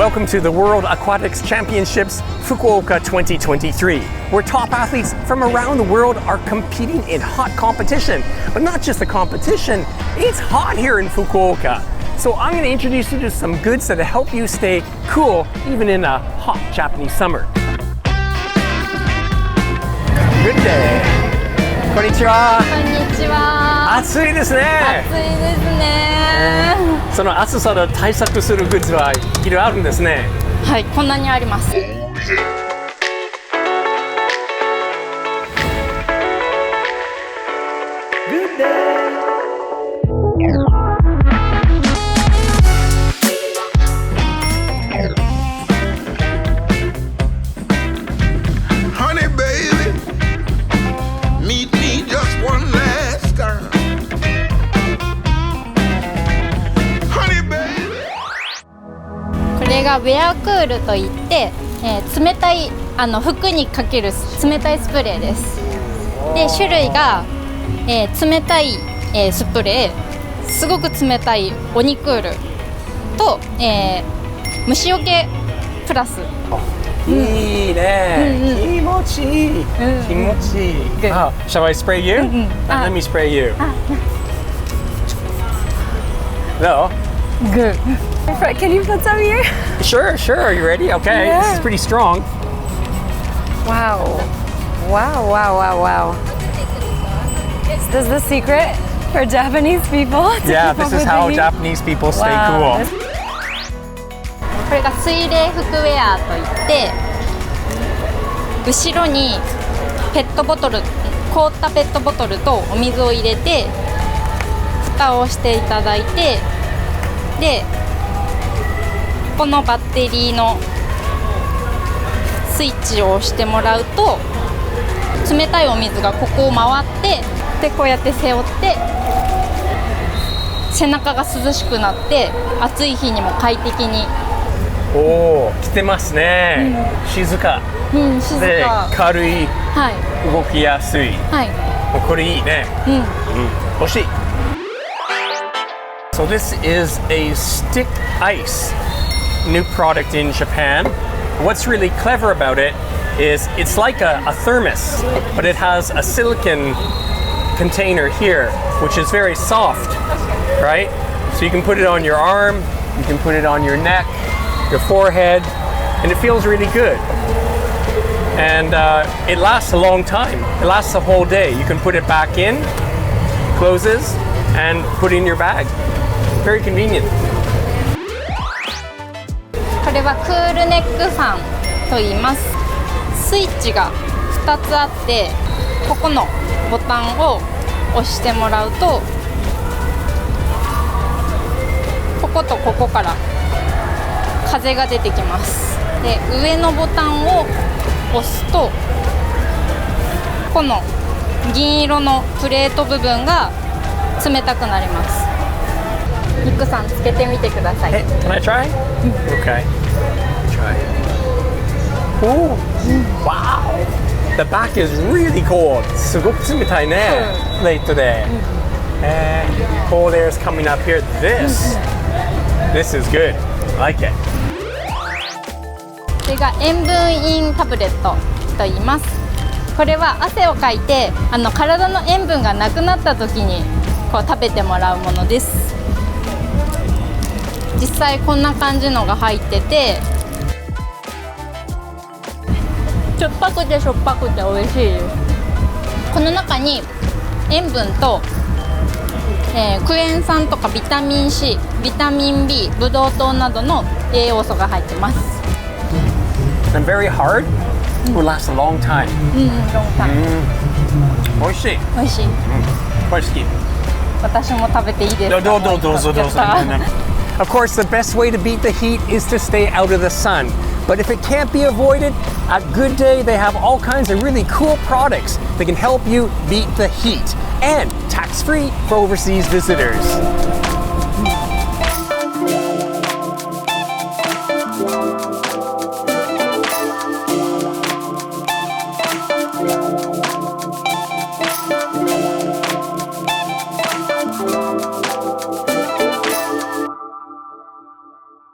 Welcome to the World Aquatics Championships Fukuoka 2023, where top athletes from around the world are competing in hot competition. But not just the competition, it's hot here in Fukuoka. So I'm going to introduce you to some goods that help you stay cool even in a hot Japanese summer. Good day. こんにちは。こんにちは。暑いですね。暑いですね。その暑さで対策するグッズはいろいろあるんですね。はい、こんなにあります。これがウェアクールといって、冷たい服にかける冷たいスプレーです。で種類が、冷たい、スプレー、すごく冷たいオニクールと、虫除けプラス。いいね、気持ちいい、気持ちいい。Shall I spray you? Let me spray you. No? Good. Can you put some here? Sure. Are you ready? Okay. Yeah. This is pretty strong. Wow. Is this the secret for Japanese people? Yeah, this is how Japanese people stay cool. これが水冷服ウェアといって、後ろにペットボトル、凍ったペットボトルとお水を入れて蓋をしていただいて、でこのバッテリーのスイッチを押してもらうと冷たいお水がここを回って、でこうやって背負って背中が涼しくなって、暑い日にも快適に。おー、来てますね、静か、静でか、軽い、はい、動きやすい、はい、これいいね、欲しい。So this is a stick ice, new product in Japan. What's really clever about it is it's like a thermos, but it has a silicone container here, which is very soft, right? So you can put it on your arm, you can put it on your neck, your forehead, and it feels really good. And it lasts a long time. It lasts a whole day. You can put it back in, closes, and put it in your bag. Very convenient. これはクールネックファンと言います。スイッチが2つあって、ここのボタンを押してもらうと、こことここから風が出てきます。で上のボタンを押すと、この銀色のプレート部分が冷たくなります。ニックさん、つけてみてください。Hey, can I try? Okay. Try. Oh, wow. The back is really cold. すごく冷たいね。プレートで。Cold air is coming up here. This is good. I like it. これが塩分インタブレットと言います。これは汗をかいて体の塩分がなくなった時にこう食べてもらうものです。実際こんな感じのが入ってて、しょっぱくてしょっぱくて美味しいです。この中に塩分と、クエン酸とかビタミン C、ビタミン B、ブドウ糖などの栄養素が入ってます。And very hard. Will last a long time. 美味しい。美味しい。これ好き。私も食べていいですか？どうぞ。Of course, the best way to beat the heat is to stay out of the sun. But if it can't be avoided, at GooDay they have all kinds of really cool products that can help you beat the heat, and tax-free for overseas visitors.